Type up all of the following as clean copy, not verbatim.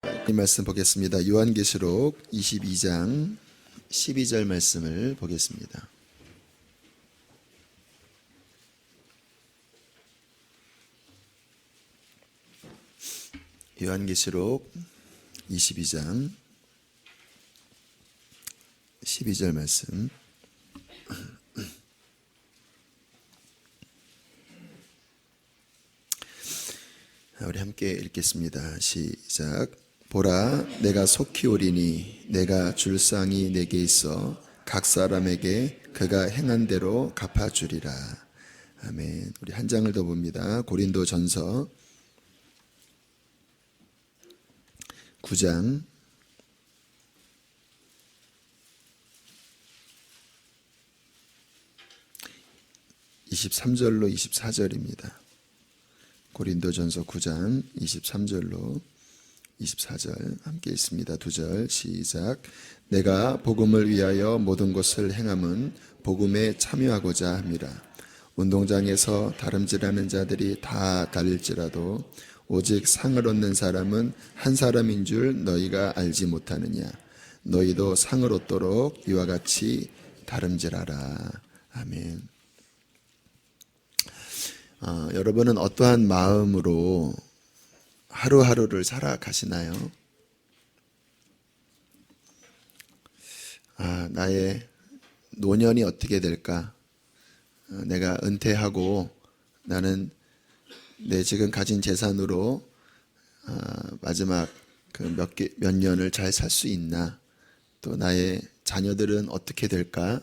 이 말씀 보겠습니다. 요한계시록 22장 12절 말씀을 보겠습니다. 요한계시록 22장 12절 말씀. 우리 함께 읽겠습니다. 시작. 보라, 내가 속히 오리니 내가 줄 상이 내게 있어 각 사람에게 그가 행한 대로 갚아주리라. 아멘. 우리 한 장을 더 봅니다. 고린도전서 9장 23절로 24절입니다. 고린도전서 9장 23절로 24절 함께 있습니다. 2절 시작. 내가 복음을 위하여 모든 것을 행함은 복음에 참여하고자 함이라. 운동장에서 다름질하는 자들이 다 다를지라도 오직 상을 얻는 사람은 한 사람인 줄 너희가 알지 못하느냐. 너희도 상을 얻도록 이와 같이 다름질하라. 아멘. 여러분은 어떠한 마음으로 하루하루를 살아가시나요? 나의 노년이 어떻게 될까? 내가 은퇴하고 나는 내 지금 가진 재산으로 마지막 그 몇 년을 잘 살 수 있나? 또 나의 자녀들은 어떻게 될까?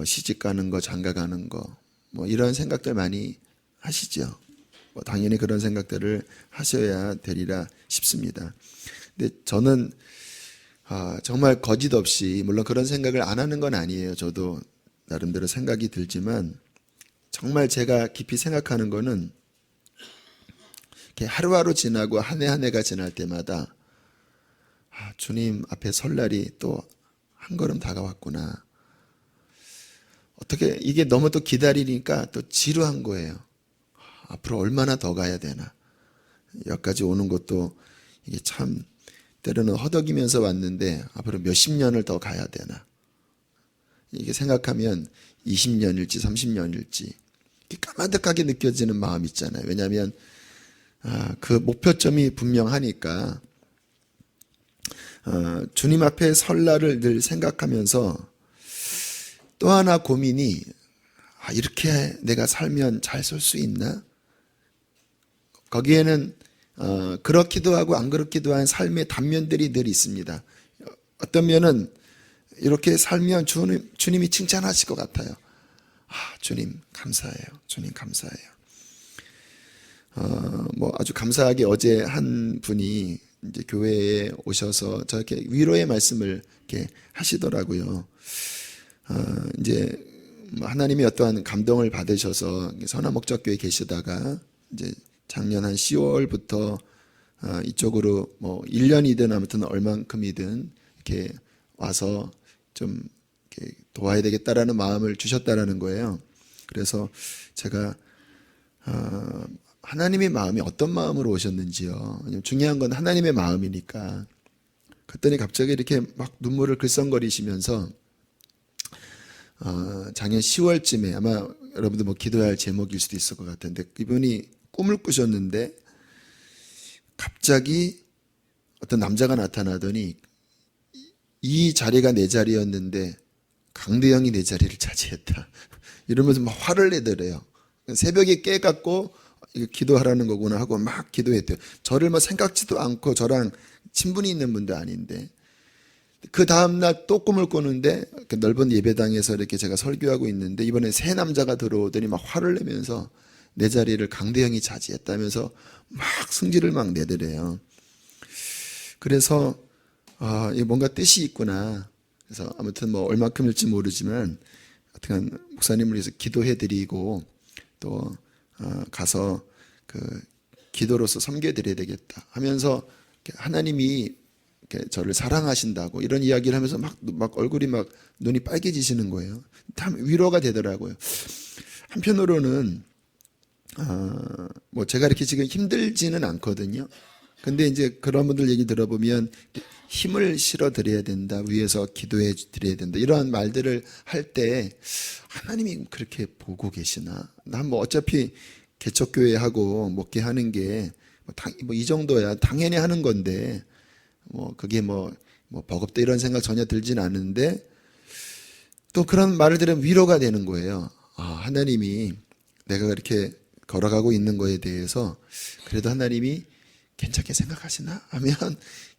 시집 가는 거, 장가 가는 거, 이런 생각들 많이 하시죠. 당연히 그런 생각들을 하셔야 되리라 싶습니다. 근데 저는 정말 거짓 없이, 물론 그런 생각을 안 하는 건 아니에요. 저도 나름대로 생각이 들지만 정말 제가 깊이 생각하는 거는 이렇게 하루하루 지나고 한 해 한 해가 지날 때마다 주님 앞에 설 날이 또 한 걸음 다가왔구나. 어떻게 이게 너무 또 기다리니까 또 지루한 거예요. 앞으로 얼마나 더 가야 되나. 여기까지 오는 것도 이게 참 때로는 허덕이면서 왔는데 앞으로 몇십 년을 더 가야 되나. 이게 생각하면 20년일지 30년일지 까마득하게 느껴지는 마음 있잖아요. 왜냐하면 그 목표점이 분명하니까 주님 앞에 설 날을 늘 생각하면서 또 하나 고민이 이렇게 내가 살면 잘 살 수 있나? 거기에는 그렇기도 하고 안 그렇기도 한 삶의 단면들이 늘 있습니다. 어떤 면은 이렇게 살면 주님이 칭찬하실 것 같아요. 주님 감사해요. 주님 감사해요. 아주 감사하게 어제 한 분이 이제 교회에 오셔서 저렇게 위로의 말씀을 이렇게 하시더라고요. 이제 하나님이 어떠한 감동을 받으셔서 선화목적교회에 계시다가 이제 작년 한 10월부터 이쪽으로 1년이든 아무튼 얼만큼이든 이렇게 와서 좀 이렇게 도와야 되겠다라는 마음을 주셨다라는 거예요. 그래서 제가 하나님의 마음이 어떤 마음으로 오셨는지요. 중요한 건 하나님의 마음이니까. 그랬더니 갑자기 이렇게 막 눈물을 글썽거리시면서 작년 10월쯤에 아마 여러분들 기도해야 할 제목일 수도 있을 것 같은데 이분이 꿈을 꾸셨는데 갑자기 어떤 남자가 나타나더니 이 자리가 내 자리였는데 강대영이 내 자리를 차지했다. 이러면서 막 화를 내더래요. 새벽에 깨갖고 이거 기도하라는 거구나 하고 막 기도했대요. 저를 생각지도 않고 저랑 친분이 있는 분도 아닌데 그 다음날 또 꿈을 꾸는데 넓은 예배당에서 이렇게 제가 설교하고 있는데 이번에 새 남자가 들어오더니 막 화를 내면서 내 자리를 강대영이 차지했다면서 막 승질을 막 내더래요. 그래서 이게 뭔가 뜻이 있구나. 그래서 아무튼 얼마큼일지 모르지만 하여튼 목사님을 위해서 기도해드리고 또 가서 그 기도로서 섬겨드려야 되겠다 하면서 하나님이 저를 사랑하신다고 이런 이야기를 하면서 막 얼굴이 막 눈이 빨개지시는 거예요. 참 위로가 되더라고요. 한편으로는 제가 이렇게 지금 힘들지는 않거든요. 근데 이제 그런 분들 얘기 들어보면 힘을 실어 드려야 된다. 위에서 기도해 드려야 된다. 이런 말들을 할 때 하나님이 그렇게 보고 계시나? 난 뭐 어차피 개척교회하고 목회하는 게 뭐 이 정도야. 당연히 하는 건데 뭐 그게 뭐 버겁다 이런 생각 전혀 들진 않은데 또 그런 말을 들으면 위로가 되는 거예요. 아, 하나님이 내가 그렇게 걸어가고 있는 거에 대해서 그래도 하나님이 괜찮게 생각하시나? 하면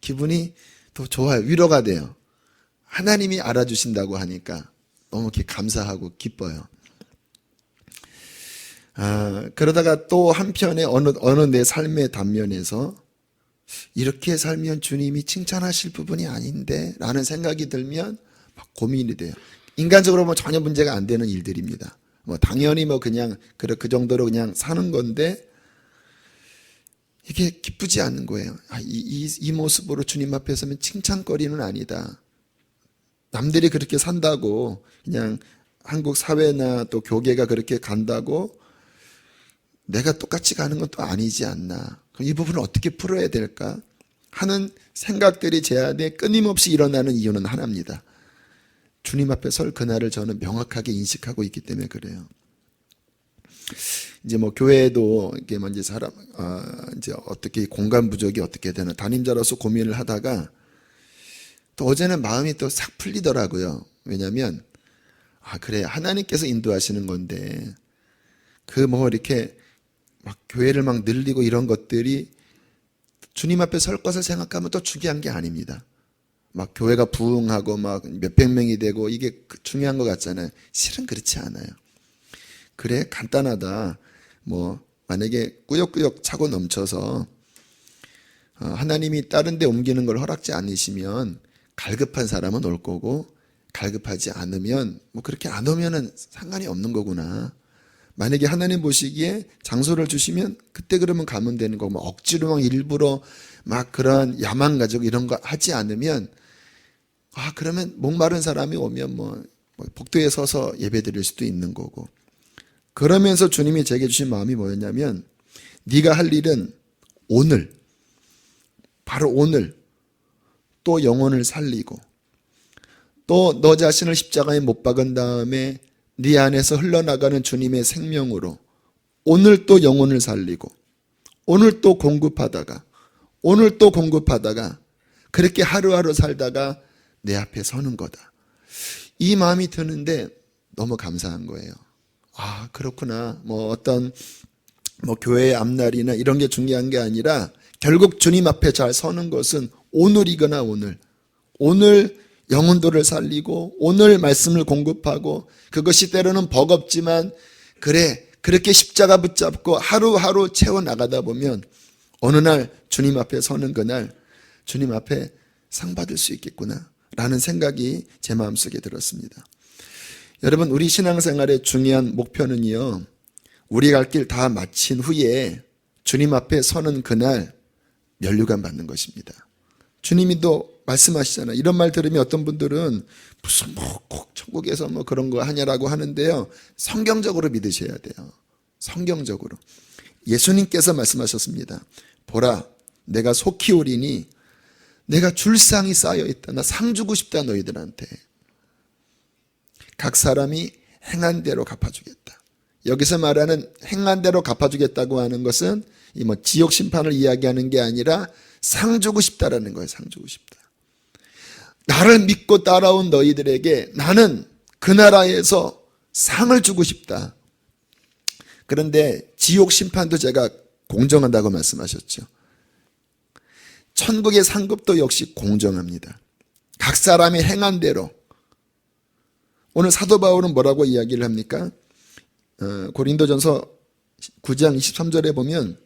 기분이 더 좋아요. 위로가 돼요. 하나님이 알아주신다고 하니까 너무 이렇게 감사하고 기뻐요. 그러다가 또 한편에 어느 내 삶의 단면에서 이렇게 살면 주님이 칭찬하실 부분이 아닌데 라는 생각이 들면 막 고민이 돼요. 인간적으로 보면 전혀 문제가 안 되는 일들입니다. 뭐 당연히 뭐 그냥 그 정도로 그냥 사는 건데 이게 기쁘지 않는 거예요. 이 모습으로 주님 앞에 서면 칭찬거리는 아니다. 남들이 그렇게 산다고 그냥 한국 사회나 또 교계가 그렇게 간다고 내가 똑같이 가는 건 또 아니지 않나. 그럼 이 부분을 어떻게 풀어야 될까 하는 생각들이 제 안에 끊임없이 일어나는 이유는 하나입니다. 주님 앞에 설 그날을 저는 명확하게 인식하고 있기 때문에 그래요. 이제 뭐 교회도 이게 뭐 이제 이제 어떻게 공간 부족이 어떻게 되나 담임자로서 고민을 하다가 또 어제는 마음이 또 싹 풀리더라고요. 왜냐하면 그래 하나님께서 인도하시는 건데 그 뭐 이렇게 막 교회를 막 늘리고 이런 것들이 주님 앞에 설 것을 생각하면 또 중요한 게 아닙니다. 막 교회가 부흥하고 막 몇백 명이 되고 이게 중요한 것 같잖아요. 실은 그렇지 않아요. 그래 간단하다. 뭐 만약에 꾸역꾸역 차고 넘쳐서 하나님이 다른 데 옮기는 걸 허락지 않으시면 갈급한 사람은 올 거고 갈급하지 않으면 뭐 그렇게 안 오면은 상관이 없는 거구나. 만약에 하나님 보시기에 장소를 주시면 그때 그러면 가면 되는 거고 뭐 억지로 막 일부러 막 그런 야망 가지고 이런 거 하지 않으면 그러면 목마른 사람이 오면 뭐 복도에 서서 예배 드릴 수도 있는 거고 그러면서 주님이 제게 주신 마음이 뭐였냐면 네가 할 일은 오늘 바로 오늘 또 영혼을 살리고 또 너 자신을 십자가에 못 박은 다음에 네 안에서 흘러나가는 주님의 생명으로 오늘 또 영혼을 살리고 오늘 또 공급하다가 그렇게 하루하루 살다가 내 앞에 서는 거다. 이 마음이 드는데 너무 감사한 거예요. 그렇구나. 뭐 어떤 뭐 교회의 앞날이나 이런 게 중요한 게 아니라 결국 주님 앞에 잘 서는 것은 오늘이거나 오늘 영혼들을 살리고 오늘 말씀을 공급하고 그것이 때로는 버겁지만 그래 그렇게 십자가 붙잡고 하루하루 채워나가다 보면 어느 날 주님 앞에 서는 그날 주님 앞에 상 받을 수 있겠구나 라는 생각이 제 마음속에 들었습니다. 여러분 우리 신앙생활의 중요한 목표는요 우리 갈 길 다 마친 후에 주님 앞에 서는 그날 면류관 받는 것입니다. 주님이 또 말씀하시잖아요. 이런 말 들으면 어떤 분들은 무슨 꼭 천국에서 뭐 그런 거 하냐라고 하는데요. 성경적으로 믿으셔야 돼요. 성경적으로. 예수님께서 말씀하셨습니다. 보라, 내가 속히 오리니 내가 줄 상이 쌓여 있다. 나 상 주고 싶다 너희들한테. 각 사람이 행한 대로 갚아주겠다. 여기서 말하는 행한 대로 갚아주겠다고 하는 것은 이 뭐 지옥 심판을 이야기하는 게 아니라 상 주고 싶다라는 거예요. 상 주고 싶다. 나를 믿고 따라온 너희들에게 나는 그 나라에서 상을 주고 싶다. 그런데 지옥 심판도 제가 공정하다고 말씀하셨죠. 천국의 상급도 역시 공정합니다. 각 사람이 행한 대로. 오늘 사도 바울은 뭐라고 이야기를 합니까? 고린도전서 9장 23절에 보면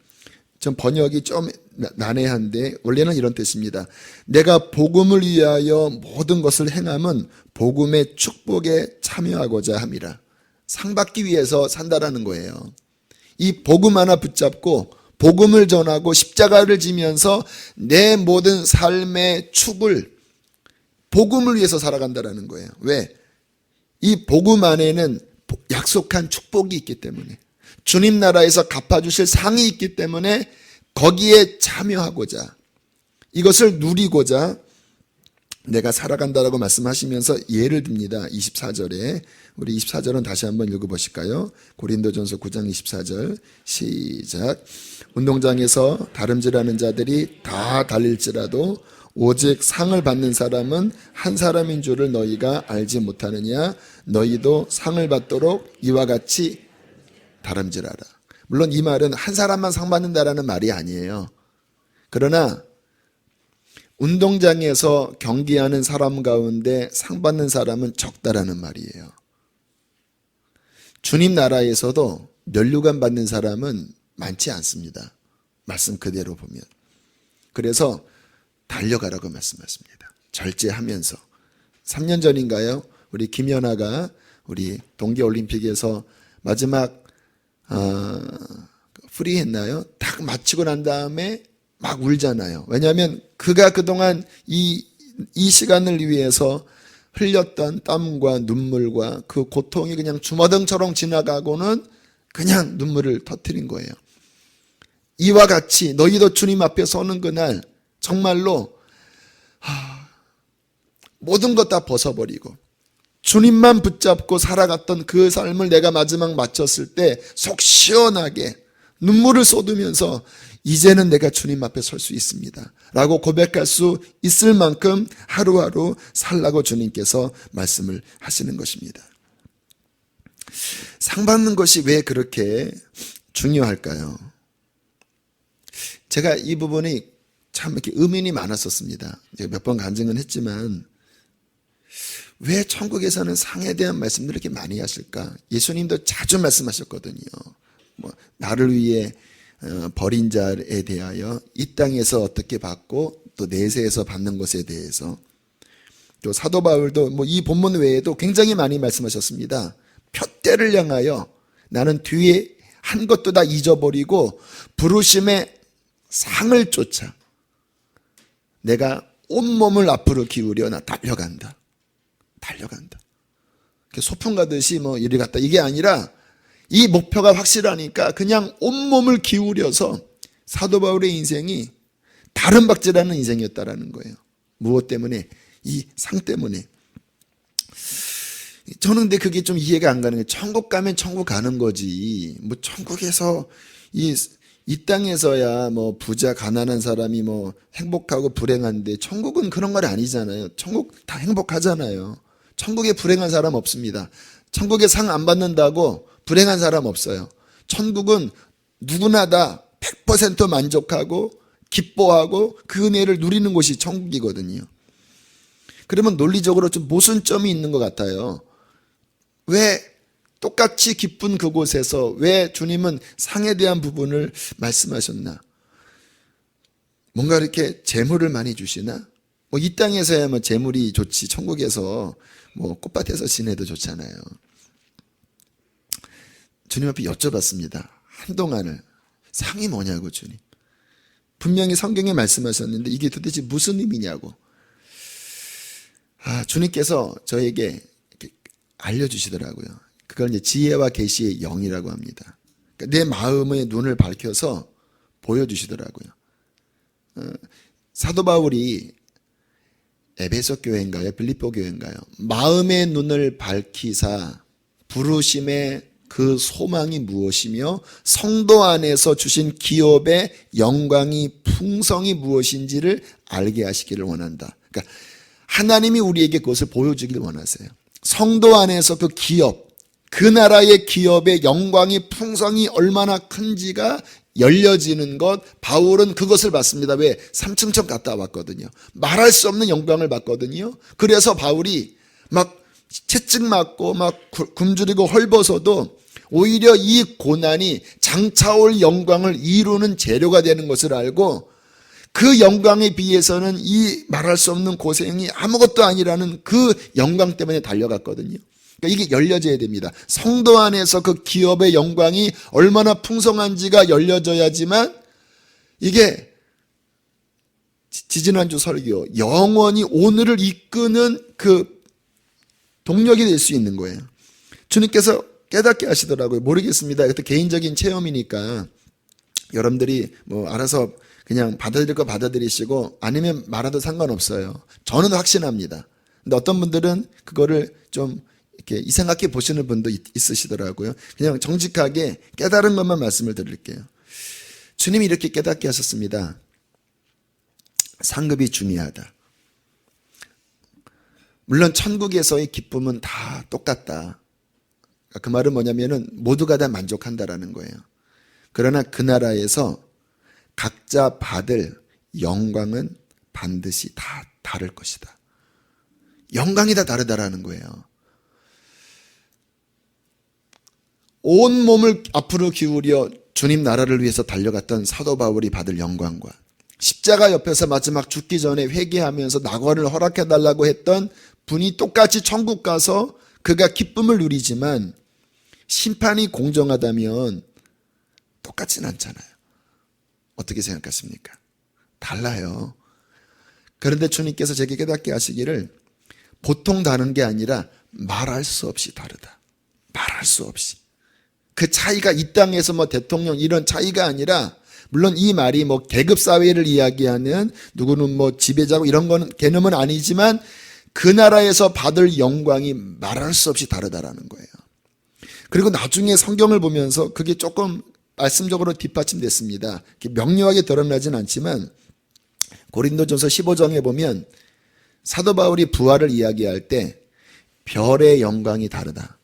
좀 번역이 좀 난해한데 원래는 이런 뜻입니다. 내가 복음을 위하여 모든 것을 행함은 복음의 축복에 참여하고자 함이라. 상 받기 위해서 산다라는 거예요. 이 복음 하나 붙잡고 복음을 전하고 십자가를 지면서 내 모든 삶의 축을 복음을 위해서 살아간다라는 거예요. 왜? 이 복음 안에는 약속한 축복이 있기 때문에 주님 나라에서 갚아주실 상이 있기 때문에 거기에 참여하고자, 이것을 누리고자 내가 살아간다라고 말씀하시면서 예를 듭니다. 24절에 우리 24절은 다시 한번 읽어보실까요? 고린도전서 9장 24절 시작. 운동장에서 다름질하는 자들이 다 달릴지라도 오직 상을 받는 사람은 한 사람인 줄을 너희가 알지 못하느냐? 너희도 상을 받도록 이와 같이 다름질하라. 물론 이 말은 한 사람만 상 받는다라는 말이 아니에요. 그러나 운동장에서 경기하는 사람 가운데 상 받는 사람은 적다라는 말이에요. 주님 나라에서도 면류관 받는 사람은 많지 않습니다. 말씀 그대로 보면. 그래서 달려가라고 말씀하십니다. 절제하면서. 3년 전인가요? 우리 김연아가 우리 동계올림픽에서 마지막 프리 했나요? 딱 마치고 난 다음에 막 울잖아요. 왜냐하면 그가 그동안 이 시간을 위해서 흘렸던 땀과 눈물과 그 고통이 그냥 주마등처럼 지나가고는 그냥 눈물을 터뜨린 거예요. 이와 같이 너희도 주님 앞에 서는 그날 정말로 모든 것 다 벗어버리고 주님만 붙잡고 살아갔던 그 삶을 내가 마지막 마쳤을 때 속 시원하게 눈물을 쏟으면서 이제는 내가 주님 앞에 설 수 있습니다 라고 고백할 수 있을 만큼 하루하루 살라고 주님께서 말씀을 하시는 것입니다. 상 받는 것이 왜 그렇게 중요할까요? 제가 이 부분이 참 이렇게 의문이 많았었습니다. 제가 몇 번 간증은 했지만 왜 천국에서는 상에 대한 말씀들을 이렇게 많이 하실까? 예수님도 자주 말씀하셨거든요. 나를 위해 버린 자에 대하여 이 땅에서 어떻게 받고 또 내세에서 받는 것에 대해서, 또 사도 바울도 이 본문 외에도 굉장히 많이 말씀하셨습니다. 표대를 향하여 나는 뒤에 한 것도 다 잊어버리고 부르심의 상을 쫓아 내가 온몸을 앞으로 기울여 나 달려간다. 소풍 가듯이 이리 갔다 이게 아니라 이 목표가 확실하니까 그냥 온몸을 기울여서 사도 바울의 인생이 다른 박질하는 인생이었다라는 거예요. 무엇 때문에? 이 상 때문에. 저는 근데 그게 좀 이해가 안 가는 거예요. 천국 가면 천국 가는 거지. 천국에서 이 땅에서야 부자 가난한 사람이 행복하고 불행한데 천국은 그런 건 아니잖아요. 천국 다 행복하잖아요. 천국에 불행한 사람 없습니다. 천국에 상 안 받는다고 불행한 사람 없어요. 천국은 누구나 다 100% 만족하고 기뻐하고 그 은혜를 누리는 곳이 천국이거든요. 그러면 논리적으로 좀 모순점이 있는 것 같아요. 왜 똑같이 기쁜 그곳에서 왜 주님은 상에 대한 부분을 말씀하셨나? 뭔가 이렇게 재물을 많이 주시나? 이 땅에서야 재물이 좋지 천국에서 꽃밭에서 지내도 좋잖아요. 주님 앞에 여쭤봤습니다. 한동안을 상이 뭐냐고 주님. 분명히 성경에 말씀하셨는데 이게 도대체 무슨 의미냐고. 주님께서 저에게 이렇게 알려주시더라고요. 그걸 이제 지혜와 계시의 영이라고 합니다. 그러니까 내 마음의 눈을 밝혀서 보여주시더라고요. 사도 바울이 에베소 교회인가요? 빌립보 교회인가요? 마음의 눈을 밝히사 부르심의 그 소망이 무엇이며 성도 안에서 주신 기업의 영광이 풍성이 무엇인지를 알게 하시기를 원한다. 그러니까 하나님이 우리에게 그것을 보여주길 원하세요. 성도 안에서 그 기업, 그 나라의 기업의 영광이 풍성이 얼마나 큰지가 열려지는 것, 바울은 그것을 봤습니다. 왜? 3층천 갔다 왔거든요. 말할 수 없는 영광을 받거든요. 그래서 바울이 막 채찍 맞고 막 굶주리고 헐벗어도 오히려 이 고난이 장차올 영광을 이루는 재료가 되는 것을 알고 그 영광에 비해서는 이 말할 수 없는 고생이 아무것도 아니라는 그 영광 때문에 달려갔거든요. 그러니까 이게 열려져야 됩니다. 성도 안에서 그 기업의 영광이 얼마나 풍성한지가 열려져야지만 이게 지지난주 설교 영원히 오늘을 이끄는 그 동력이 될 수 있는 거예요. 주님께서 깨닫게 하시더라고요. 모르겠습니다. 이것도 개인적인 체험이니까 여러분들이 뭐 알아서 그냥 받아들일 거 받아들이시고 아니면 말아도 상관없어요. 저는 확신합니다. 근데 어떤 분들은 그거를 좀 이렇게 이상하게 보시는 분도 있으시더라고요. 그냥 정직하게 깨달은 것만 말씀을 드릴게요. 주님이 이렇게 깨닫게 하셨습니다. 상급이 중요하다. 물론 천국에서의 기쁨은 다 똑같다. 그 말은 뭐냐면은 모두가 다 만족한다라는 거예요. 그러나 그 나라에서 각자 받을 영광은 반드시 다 다를 것이다. 영광이 다 다르다라는 거예요. 온 몸을 앞으로 기울여 주님 나라를 위해서 달려갔던 사도 바울이 받을 영광과 십자가 옆에서 마지막 죽기 전에 회개하면서 낙원을 허락해달라고 했던 분이 똑같이 천국 가서 그가 기쁨을 누리지만 심판이 공정하다면 똑같진 않잖아요. 어떻게 생각하십니까? 달라요. 그런데 주님께서 제게 깨닫게 하시기를 보통 다른 게 아니라 말할 수 없이 다르다. 말할 수 없이. 그 차이가 이 땅에서 뭐 대통령 이런 차이가 아니라 물론 이 말이 뭐 계급 사회를 이야기하는 누구는 뭐 지배자고 이런 거는 개념은 아니지만 그 나라에서 받을 영광이 말할 수 없이 다르다라는 거예요. 그리고 나중에 성경을 보면서 그게 조금 말씀적으로 뒷받침됐습니다. 명료하게 드러나진 않지만 고린도전서 15장에 보면 사도 바울이 부활을 이야기할 때 별의 영광이 다르다.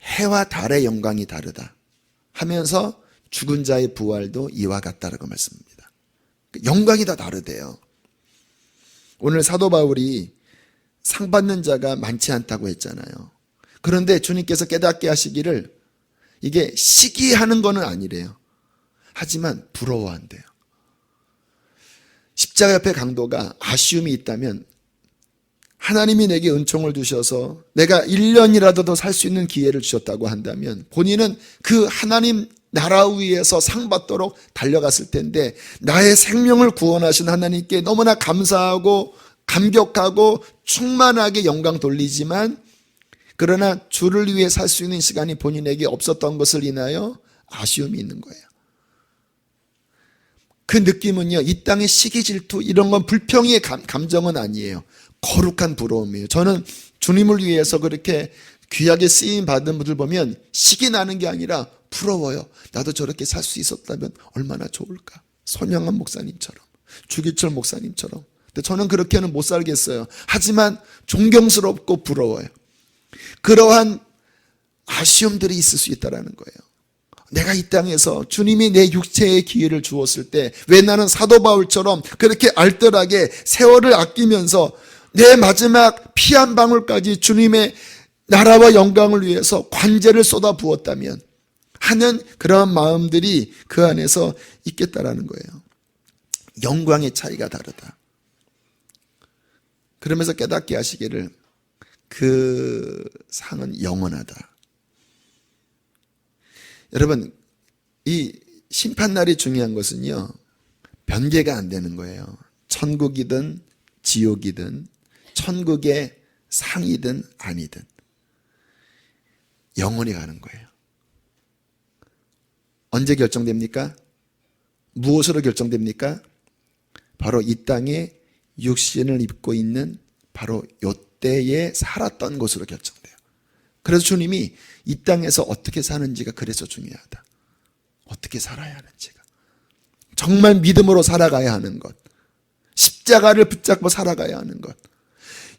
해와 달의 영광이 다르다 하면서 죽은 자의 부활도 이와 같다라고 말씀합니다. 영광이 다 다르대요. 오늘 사도 바울이 상 받는 자가 많지 않다고 했잖아요. 그런데 주님께서 깨닫게 하시기를 이게 시기하는 거는 아니래요. 하지만 부러워한대요. 십자가 옆에 강도가 아쉬움이 있다면 하나님이 내게 은총을 주셔서 내가 1년이라도 더 살 수 있는 기회를 주셨다고 한다면 본인은 그 하나님 나라 위에서 상 받도록 달려갔을 텐데 나의 생명을 구원하신 하나님께 너무나 감사하고 감격하고 충만하게 영광 돌리지만 그러나 주를 위해 살 수 있는 시간이 본인에게 없었던 것을 인하여 아쉬움이 있는 거예요. 그 느낌은요, 이 땅의 시기 질투 이런 건 불평의 감정은 아니에요. 거룩한 부러움이에요. 저는 주님을 위해서 그렇게 귀하게 쓰임 받은 분들 보면 시기 나는 게 아니라 부러워요. 나도 저렇게 살 수 있었다면 얼마나 좋을까. 손영한 목사님처럼, 주기철 목사님처럼. 근데 저는 그렇게는 못 살겠어요. 하지만 존경스럽고 부러워요. 그러한 아쉬움들이 있을 수 있다는 거예요. 내가 이 땅에서 주님이 내 육체의 기회를 주었을 때 왜 나는 사도 바울처럼 그렇게 알뜰하게 세월을 아끼면서 내 마지막 피 한 방울까지 주님의 나라와 영광을 위해서 관제를 쏟아 부었다면 하는 그러한 마음들이 그 안에서 있겠다라는 거예요. 영광의 차이가 다르다. 그러면서 깨닫게 하시기를 그 상은 영원하다. 여러분, 이 심판날이 중요한 것은요, 변개가 안 되는 거예요. 천국이든 지옥이든 천국의 상이든 아니든 영원히 가는 거예요. 언제 결정됩니까? 무엇으로 결정됩니까? 바로 이 땅에 육신을 입고 있는 바로 요때에 살았던 것으로 결정돼요. 그래서 주님이 이 땅에서 어떻게 사는지가 그래서 중요하다. 어떻게 살아야 하는지가. 정말 믿음으로 살아가야 하는 것. 십자가를 붙잡고 살아가야 하는 것.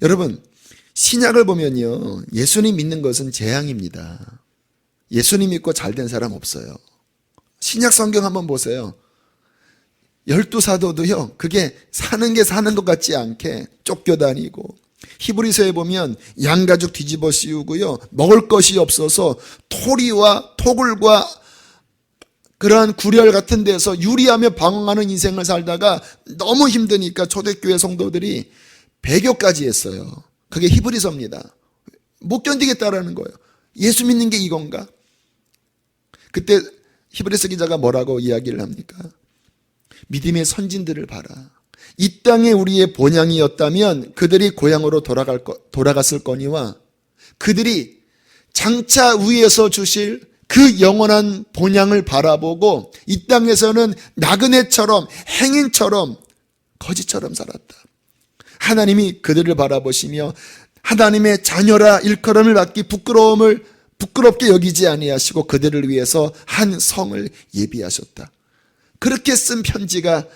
여러분, 신약을 보면요, 예수님 믿는 것은 재앙입니다. 예수님 믿고 잘된 사람 없어요. 신약 성경 한번 보세요. 12사도도요, 그게 사는 게 사는 것 같지 않게 쫓겨다니고, 히브리서에 보면 양가죽 뒤집어 씌우고요, 먹을 것이 없어서 토리와 토굴과 그러한 구렬 같은 데서 유리하며 방황하는 인생을 살다가 너무 힘드니까 초대교회 성도들이 배교까지 했어요. 그게 히브리서입니다. 못 견디겠다라는 거예요. 예수 믿는 게 이건가? 그때 히브리서 기자가 뭐라고 이야기를 합니까? 믿음의 선진들을 봐라. 이 땅에 우리의 본향이었다면 그들이 고향으로 돌아갔을 거니와 그들이 장차 위에서 주실 그 영원한 본향을 바라보고 이 땅에서는 나그네처럼 행인처럼 거지처럼 살았다. 하나님이 그들을 바라보시며 하나님의 자녀라 일컬음을 받기 부끄럽게 여기지 아니하시고 그들을 위해서 한 성을 예비하셨다. 그렇게 쓴 편지가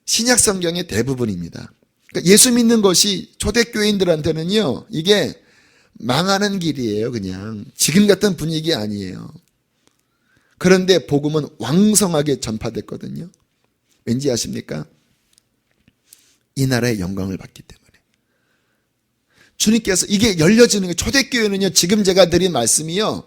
신약 성경의 대부분입니다. 그러니까 예수 믿는 것이 초대교인들한테는요, 이게 망하는 길이에요. 그냥 지금 같은 분위기 아니에요. 그런데 복음은 왕성하게 전파됐거든요. 왠지 아십니까? 이 나라의 영광을 받기 때문에. 주님께서 이게 열려지는 거예요. 초대교회는요, 지금 제가 드린 말씀이요,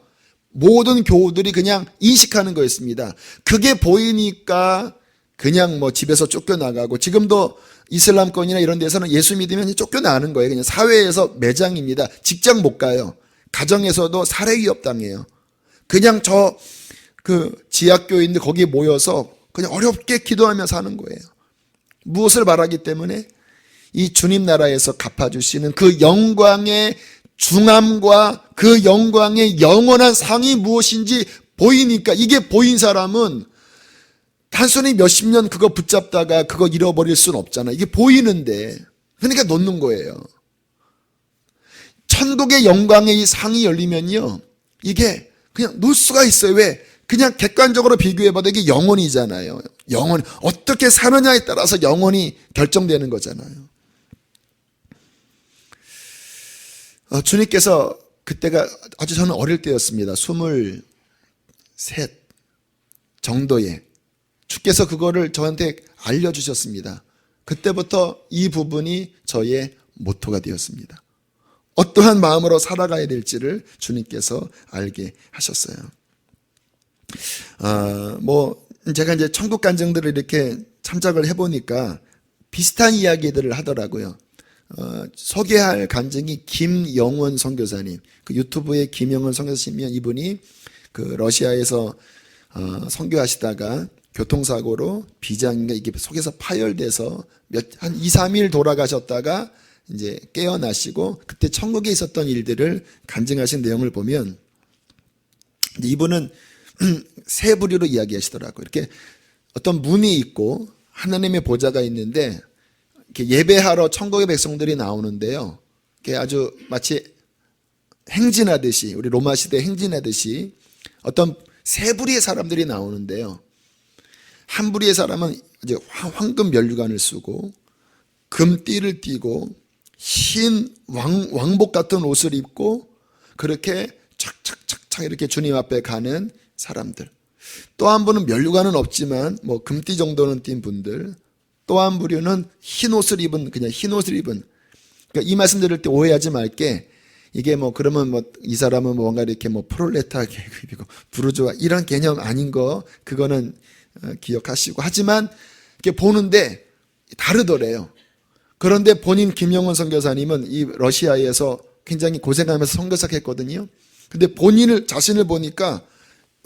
모든 교우들이 그냥 인식하는 거였습니다. 그게 보이니까 그냥 뭐 집에서 쫓겨나가고, 지금도 이슬람권이나 이런 데서는 예수 믿으면 쫓겨나는 거예요. 그냥 사회에서 매장입니다. 직장 못 가요. 가정에서도 살해 위협 당해요. 그냥 지하교인들 거기에 모여서 그냥 어렵게 기도하며 사는 거예요. 무엇을 바라기 때문에? 이 주님 나라에서 갚아주시는 그 영광의 중함과 그 영광의 영원한 상이 무엇인지 보이니까, 이게 보인 사람은 단순히 몇십 년 그거 붙잡다가 그거 잃어버릴 수는 없잖아. 이게 보이는데, 그러니까 놓는 거예요. 천국의 영광의 이 상이 열리면요, 이게 그냥 놓을 수가 있어요. 왜? 그냥 객관적으로 비교해봐도 이게 영혼이잖아요. 영혼, 어떻게 사느냐에 따라서 영혼이 결정되는 거잖아요. 주님께서 그때가 아주 저는 어릴 때였습니다. 23 정도에 주께서 그거를 저한테 알려주셨습니다. 그때부터 이 부분이 저의 모토가 되었습니다. 어떠한 마음으로 살아가야 될지를 주님께서 알게 하셨어요. 제가 이제 천국 간증들을 이렇게 참작을 해보니까 비슷한 이야기들을 하더라고요. 소개할 간증이 김영원 선교사님, 그 유튜브에 김영원 선교사님이면 이분이 그 러시아에서 선교하시다가 교통사고로 비장인가 이게 속에서 파열돼서 한 2, 3일 돌아가셨다가 이제 깨어나시고 그때 천국에 있었던 일들을 간증하신 내용을 보면 이분은 세 부류로 이야기하시더라고요. 이렇게 어떤 문이 있고 하나님의 보좌가 있는데 이렇게 예배하러 천국의 백성들이 나오는데요. 이게 아주 마치 행진하듯이, 우리 로마 시대 행진하듯이 어떤 세 부류의 사람들이 나오는데요. 한 부류의 사람은 이제 황금 면류관을 쓰고 금띠를 띠고 흰 왕복 같은 옷을 입고 그렇게 착착착착 이렇게 주님 앞에 가는 사람들. 또 한 분은 면류관은 없지만 뭐 금띠 정도는 띈 분들. 또 한 부류는 흰 옷을 입은, 그냥 흰 옷을 입은. 그러니까 이 말씀 드릴 때 오해하지 말게, 이게 뭐 그러면 뭐 이 사람은 뭔가 이렇게 뭐 프롤레타 계급이고 부르주아 이런 개념 아닌 거, 그거는 기억하시고. 하지만 이렇게 보는데 다르더래요. 그런데 본인 김영원 선교사님은 이 러시아에서 굉장히 고생하면서 선교사 했거든요. 근데 자신을 보니까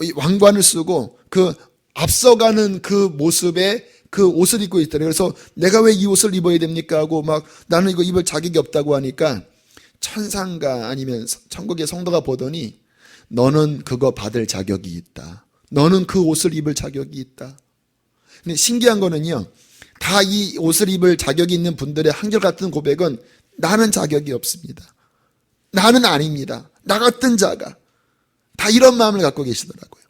이 왕관을 쓰고 그 앞서가는 그 모습에 그 옷을 입고 있더래요. 그래서 내가 왜 이 옷을 입어야 됩니까 하고 막 나는 이거 입을 자격이 없다고 하니까 천상가 아니면 천국의 성도가 보더니 너는 그거 받을 자격이 있다. 너는 그 옷을 입을 자격이 있다. 근데 신기한 거는요, 다 이 옷을 입을 자격이 있는 분들의 한결같은 고백은 나는 자격이 없습니다. 나는 아닙니다. 나 같은 자가. 다 이런 마음을 갖고 계시더라고요.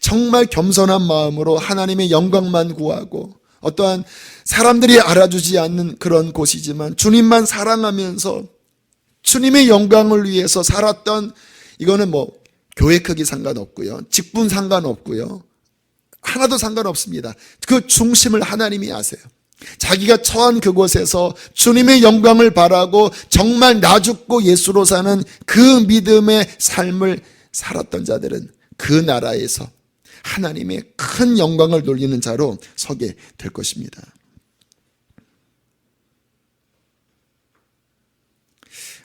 정말 겸손한 마음으로 하나님의 영광만 구하고 어떠한 사람들이 알아주지 않는 그런 곳이지만 주님만 사랑하면서 주님의 영광을 위해서 살았던, 이거는 뭐 교회 크기 상관없고요, 직분 상관없고요, 하나도 상관없습니다. 그 중심을 하나님이 아세요. 자기가 처한 그곳에서 주님의 영광을 바라고 정말 나 죽고 예수로 사는 그 믿음의 삶을 살았던 자들은 그 나라에서 하나님의 큰 영광을 돌리는 자로 서게 될 것입니다.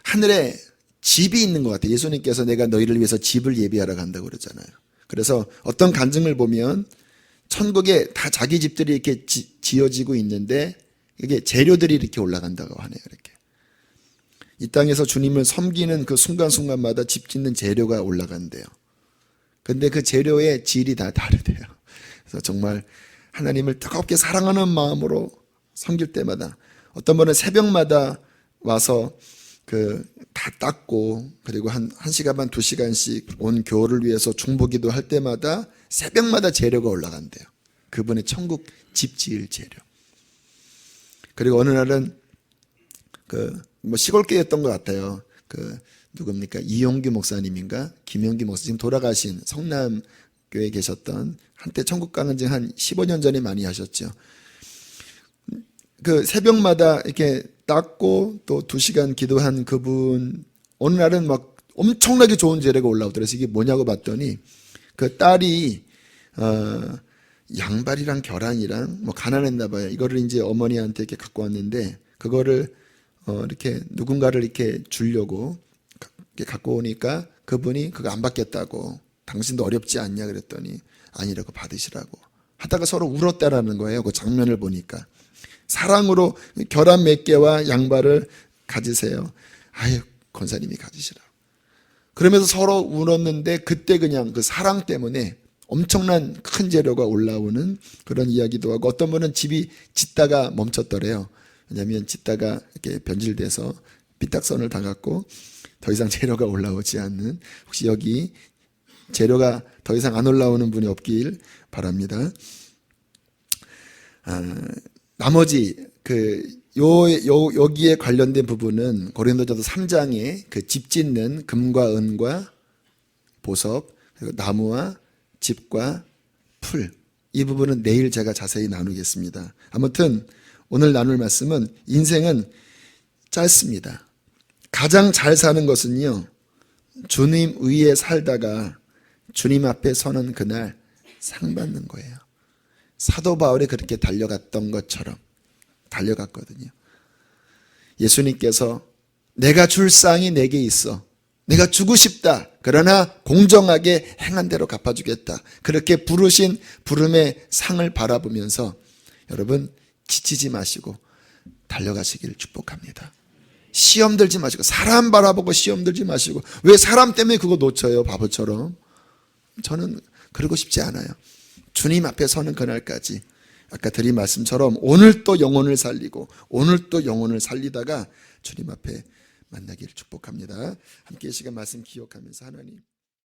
하늘에 집이 있는 것 같아요. 예수님께서 내가 너희를 위해서 집을 예비하러 간다고 그러잖아요. 그래서 어떤 간증을 보면 천국에 다 자기 집들이 이렇게 지어지고 있는데 이게 재료들이 이렇게 올라간다고 하네요. 이렇게 이 땅에서 주님을 섬기는 그 순간순간마다 집 짓는 재료가 올라간대요. 근데 그 재료의 질이 다 다르대요. 그래서 정말 하나님을 뜨겁게 사랑하는 마음으로 섬길 때마다, 어떤 분은 새벽마다 와서 다 닦고, 그리고 한 1시간 반 2시간씩 온 교회를 위해서 중보기도 할 때마다 새벽마다 재료가 올라간대요. 그분의 천국 집 지을 재료. 그리고 어느 날은 시골교회였던 것 같아요. 누굽니까? 이용규 목사님인가? 김용규 목사, 지금 돌아가신 성남교회에 계셨던, 한때 천국 강은증 한 15년 전에 많이 하셨죠. 새벽마다 이렇게 닦고 또 2시간 기도한 그분, 어느 날은 막 엄청나게 좋은 재료가 올라오더라고요. 이게 뭐냐고 봤더니 그 딸이 양발이랑 계란이랑 뭐 가난했나 봐요. 이거를 이제 어머니한테 이렇게 갖고 왔는데, 그거를 이렇게 누군가를 이렇게 주려고 이렇게 갖고 오니까 그분이 그거 안 받겠다고, 당신도 어렵지 않냐 그랬더니 아니라고, 받으시라고 하다가 서로 울었다라는 거예요. 그 장면을 보니까. 사랑으로 계란 몇 개와 양발을 가지세요. 아유, 권사님이 가지시라고. 그러면서 서로 울었는데, 그때 그냥 그 사랑 때문에 엄청난 큰 재료가 올라오는 그런 이야기도 하고, 어떤 분은 집이 짓다가 멈췄더래요. 왜냐하면 짓다가 이렇게 변질돼서 삐딱선을 당했고 더 이상 재료가 올라오지 않는, 혹시 여기 재료가 더 이상 안 올라오는 분이 없길 바랍니다. 나머지 여기에 관련된 부분은 고린도전서 3장에 그 집 짓는 금과 은과 보석, 그리고 나무와 집과 풀, 이 부분은 내일 제가 자세히 나누겠습니다. 아무튼 오늘 나눌 말씀은, 인생은 짧습니다. 가장 잘 사는 것은요, 주님 위에 살다가 주님 앞에 서는 그날 상 받는 거예요. 사도 바울이 그렇게 달려갔던 것처럼 달려갔거든요. 예수님께서 내가 줄 상이 내게 있어, 내가 주고 싶다, 그러나 공정하게 행한 대로 갚아주겠다, 그렇게 부르신 부름의 상을 바라보면서 여러분 지치지 마시고 달려가시기를 축복합니다. 시험 들지 마시고, 사람 바라보고 시험 들지 마시고, 왜 사람 때문에 그거 놓쳐요, 바보처럼. 저는 그러고 싶지 않아요. 주님 앞에 서는 그날까지, 아까 드린 말씀처럼 오늘 또 영혼을 살리고 오늘 또 영혼을 살리다가 주님 앞에 만나기를 축복합니다. 함께 이 시간 말씀 기억하면서 하나님